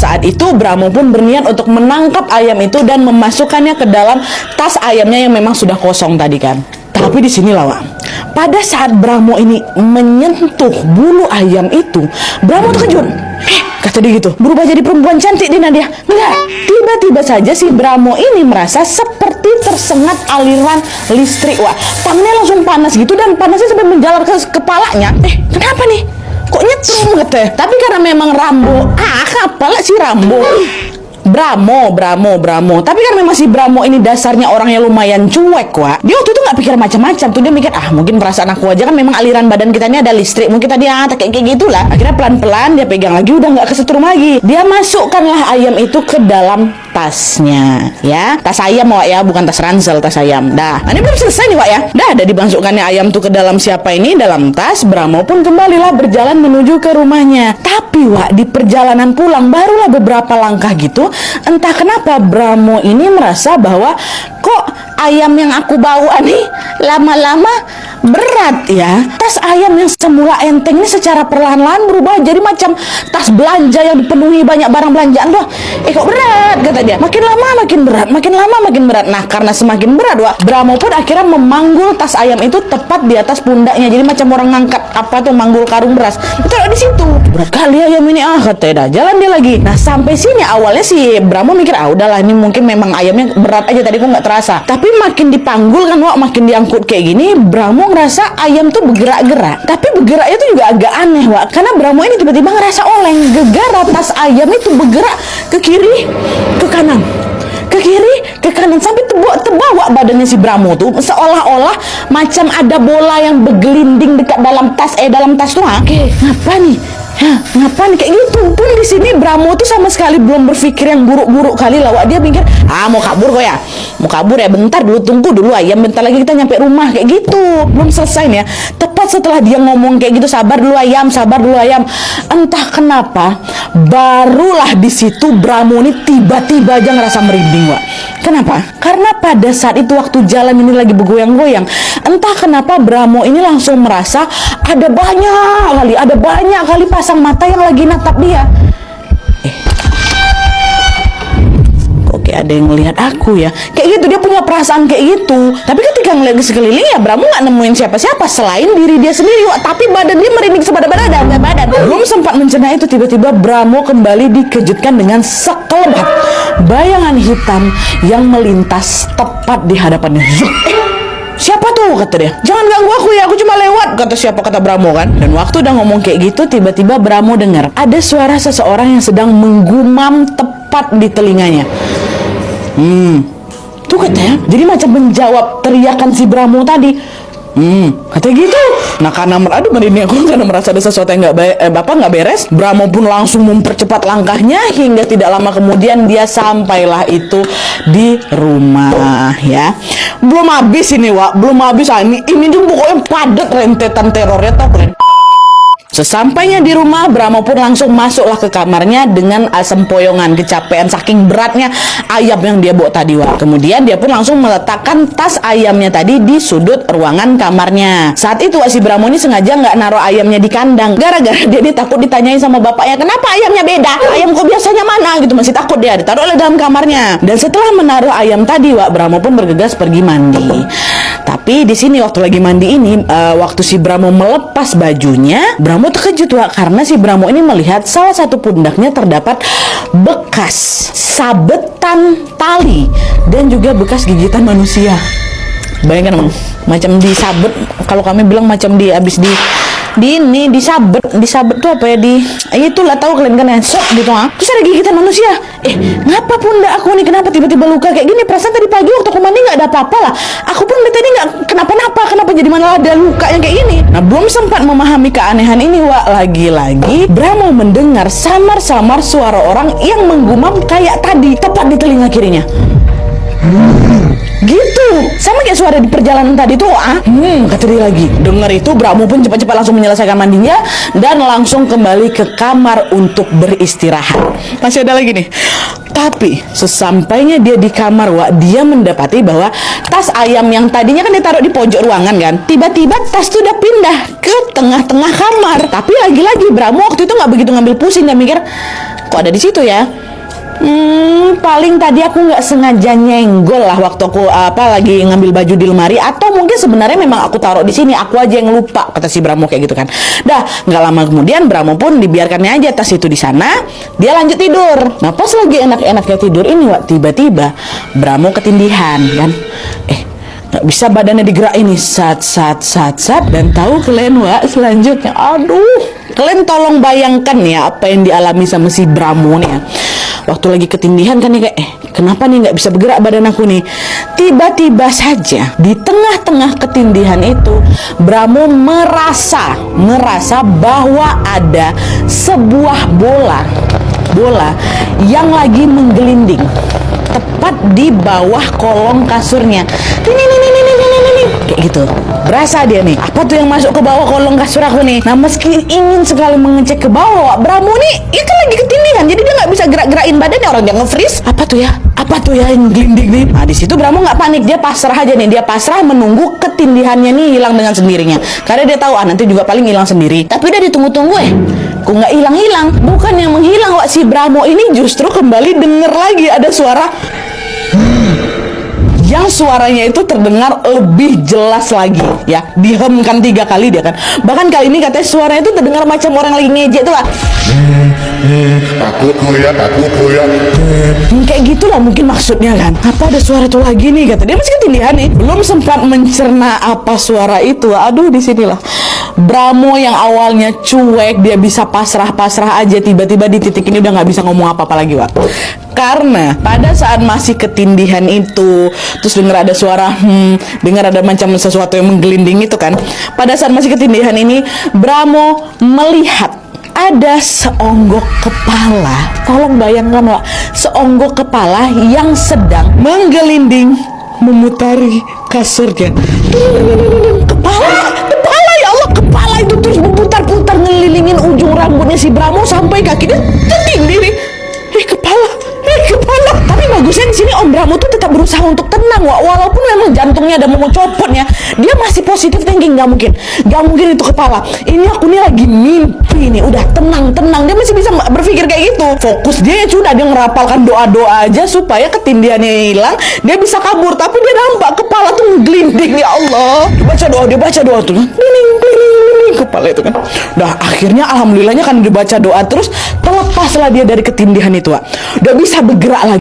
saat itu Brahmo pun berniat untuk menangkap ayam itu dan memasukkannya ke dalam tas ayamnya yang memang sudah kosong tadi kan. Tapi di sini Wak, pada saat Brahmo ini menyentuh bulu ayam itu, Brahmo terkejut. Kata dia gitu, berubah jadi perempuan cantik di Nadia. Enggak, tiba-tiba saja si Brahmo ini merasa seperti tersengat aliran listrik. Wah, tangannya langsung panas gitu dan panasnya sampai menjalar ke kepalanya. Kenapa nih? Kok nyetrum katanya? Tapi karena memang Rambo, apalah si Rambo? Brahmo. Tapi kan memang si Brahmo ini dasarnya orangnya lumayan cuek, Wak. Dia waktu itu nggak pikir macam-macam tuh. Dia mikir, mungkin perasaan aku aja kan memang aliran badan kita ini ada listrik. Mungkin tadi kayak gitulah. Akhirnya pelan-pelan dia pegang lagi, udah nggak kesetrum lagi. Dia masukkanlah ayam itu ke dalam tasnya, ya. Tas ayam, Wak, ya, bukan tas ransel, tas ayam. Dah, ini belum selesai nih, Wak, ya. Dah, ada dimasukkannya ayam tuh ke dalam siapa ini, dalam tas. Brahmo pun kembalilah berjalan menuju ke rumahnya. Tapi, Wak, di perjalanan pulang barulah beberapa langkah gitu, entah kenapa Brahmo ini merasa bahwa kok ayam yang aku bawa nih lama-lama berat ya. Tas ayam yang semula enteng ini secara perlahan-lahan berubah jadi macam tas belanja yang dipenuhi banyak barang belanjaan tuh. Kok berat, kata dia. Makin lama makin berat, makin lama makin berat. Nah, karena semakin berat, Wak, Brahmo pun akhirnya memanggul tas ayam itu tepat di atas pundaknya. Jadi macam orang ngangkat manggul karung beras. Taruh di situ. Berat kali ayam ini, katanya. Dah, jalan dia lagi. Nah, sampai sini awalnya si Brahmo mikir, udahlah ini mungkin memang ayamnya berat aja tadi kok nggak terasa. Tapi makin dipanggul kan, Wak, makin diangkut kayak gini, Brahmo ngerasa ayam tuh bergerak-gerak. Tapi bergeraknya tuh juga agak aneh, Wak, karena Brahmo ini tiba-tiba ngerasa oleng. Gegara tas ayam itu bergerak ke kiri, ke kanan, ke kiri, ke kanan, sampai terbawa badannya si Brahmo tuh seolah-olah macam ada bola yang bergelinding dekat dalam tas tuh. Ngapa nih? Ngapain kayak gitu? Pun di sini Brahmo tuh sama sekali belum berpikir yang buruk-buruk kali lah, Wak. Dia mikir, mau kabur kok ya? Mau kabur ya? Bentar dulu, tunggu dulu ayam, bentar lagi kita nyampe rumah, kayak gitu. Belum selesai nih ya. Tepat setelah dia ngomong kayak gitu, sabar dulu ayam. Entah kenapa, barulah di situ Brahmo ini tiba-tiba aja ngerasa merinding, Wak. Kenapa? Karena pada saat itu waktu jalan ini lagi bergoyang-goyang, entah kenapa Brahmo ini langsung merasa ada banyak kali pasang mata yang lagi natap dia. Kok kayak ada yang ngelihat aku ya? Kayak gitu, dia punya perasaan kayak gitu. Tapi ketika ngeliat ke sekeliling ya Brahmo nggak nemuin siapa-siapa selain diri dia sendiri, Wak. Tapi badan dia merinding sebadan-badan. Belum sempat mencerna itu, tiba-tiba Brahmo kembali dikejutkan dengan sekelebat bayangan hitam yang melintas tepat di hadapannya. Siapa tuh, kata dia. Jangan ganggu aku ya, aku cuma lewat, kata Brahmo kan. Dan waktu udah ngomong kayak gitu, tiba-tiba Brahmo dengar ada suara seseorang yang sedang menggumam tepat di telinganya. Tuh katanya, jadi macam menjawab teriakan si Brahmo tadi. Katanya gitu. Nah, karena merinding aku karena merasa ada sesuatu yang nggak beres, Brahmo pun langsung mempercepat langkahnya hingga tidak lama kemudian dia sampailah itu di rumah, ya. Belum habis ini, Wak, ini tuh pokoknya padat rentetan terornya, tau kalian. Sesampainya di rumah, Brahmo pun langsung masuklah ke kamarnya dengan sempoyongan, kecapean saking beratnya ayam yang dia bawa tadi, Wak. Kemudian dia pun langsung meletakkan tas ayamnya tadi di sudut ruangan kamarnya. Saat itu si Brahmo ini sengaja nggak naruh ayamnya di kandang, gara-gara dia takut ditanyain sama bapaknya, kenapa ayamnya beda? Ayam kok biasanya mana? Gitu, masih takut dia. Ditaruh oleh dalam kamarnya. Dan setelah menaruh ayam tadi, Wak, Brahmo pun bergegas pergi mandi. Tapi di sini waktu lagi mandi ini, waktu si Brahmo melepas bajunya, Brahmo terkejut, Wak, karena si Brahmo ini melihat salah satu pundaknya terdapat bekas sabetan tali dan juga bekas gigitan manusia. Bayangkan, macam disabet, kalau kami bilang macam disabet tuh apa ya, itulah, tahu kalian kan, sok gitu, terus ada gigitan manusia. Ngapa pundak aku nih, kenapa tiba-tiba luka kayak gini? Perasaan tadi pagi waktu aku mandi nggak ada apa-apa lah, aku pun tadi nggak kenapa-napa, kenapa jadi malah ada luka yang kayak ini? Nah, belum sempat memahami keanehan ini, Wak, lagi-lagi Brahmo mendengar samar-samar suara orang yang menggumam kayak tadi tepat di telinga kirinya. Gitu. Sama kayak suara di perjalanan tadi tuh. Kata dia lagi. Dengar itu Brahmo pun cepat-cepat langsung menyelesaikan mandinya dan langsung kembali ke kamar untuk beristirahat. Masih ada lagi nih. Tapi sesampainya dia di kamar, dia mendapati bahwa tas ayam yang tadinya kan ditaruh di pojok ruangan kan, tiba-tiba tas itu udah pindah ke tengah-tengah kamar. Tapi lagi-lagi Brahmo waktu itu nggak begitu ngambil pusing dan mikir, kok ada di situ ya? Paling tadi aku nggak sengaja nyenggol lah waktu aku lagi ngambil baju di lemari, atau mungkin sebenarnya memang aku taruh di sini, aku aja yang lupa, kata si Brahmo kayak gitu kan. Dah nggak lama kemudian Brahmo pun dibiarkannya aja tas itu di sana, dia lanjut tidur. Nah pas lagi enak-enaknya tidur ini tiba-tiba Brahmo ketindihan kan, nggak bisa badannya digerak ini, sat, dan tahu kalian selanjutnya, aduh, kalian tolong bayangkan ya apa yang dialami sama si Brahmo nih ya. Waktu lagi ketindihan kan nih kayak, kenapa nih nggak bisa bergerak badan aku nih? Tiba-tiba saja di tengah-tengah ketindihan itu Brahmo merasa bahwa ada sebuah bola yang lagi menggelinding tepat di bawah kolong kasurnya. Ini kayak gitu. Berasa dia nih, apa tuh yang masuk ke bawah kolong kasur aku nih? Nah meski ingin sekali mengecek ke bawah, Brahmo nih itu lagi ketindihan, jadi dia nggak bisa gerak-gerakin badannya, orang dia nge-freeze. Apa tuh ya yang gelinding nih? Nah di situ Brahmo nggak panik, dia pasrah aja nih, dia pasrah menunggu ketindihannya nih hilang dengan sendirinya, karena dia tahu nanti juga paling hilang sendiri. Tapi udah ditunggu-tunggu kok nggak hilang-hilang. Bukan yang menghilang, si Brahmo ini justru kembali denger lagi ada suara yang suaranya itu terdengar lebih jelas lagi ya, dihemkan 3 kali dia kan. Bahkan kali ini katanya suaranya itu terdengar macam orang lagi ngejek tuh takut ya kayak gitulah mungkin maksudnya kan. Apa ada suara tuh lagi nih, kata dia masih ketindihan nih, belum sempat mencerna apa suara itu. Aduh, disinilah Brahmo yang awalnya cuek, dia bisa pasrah aja, tiba-tiba di titik ini udah nggak bisa ngomong apa-apa lagi karena pada saat masih ketindihan itu, terus dengar ada suara dengar ada macam sesuatu yang menggelinding itu kan. Pada saat masih ketindihan ini Brahmo melihat ada seonggok kepala. Tolong bayangkan seonggok kepala yang sedang menggelinding memutari kasurnya. Kepala ya Allah, kepala itu terus berputar-putar ngelilingin ujung rambutnya si Brahmo sampai kakinya tertindih. Kepala. Tapi bagusnya di sini Om Brahmo tuh tetap berusaha untuk tenang, walaupun memang jantungnya ada mau copotnya, dia masih positif thinking. Gak mungkin itu kepala. Ini aku nih lagi mimpi nih, udah tenang, dia masih bisa berpikir kayak gitu. Fokus dia sudah, dia ngerapalkan doa-doa aja supaya ketindihannya hilang, dia bisa kabur. Tapi dia nampak kepala tuh ngelinding, ya Allah. Dia baca doa tuh, blining kepala itu kan. Dah akhirnya alhamdulillahnya kan dibaca doa terus, terlepaslah dia dari ketindihan itu, udah bisa bergerak lagi.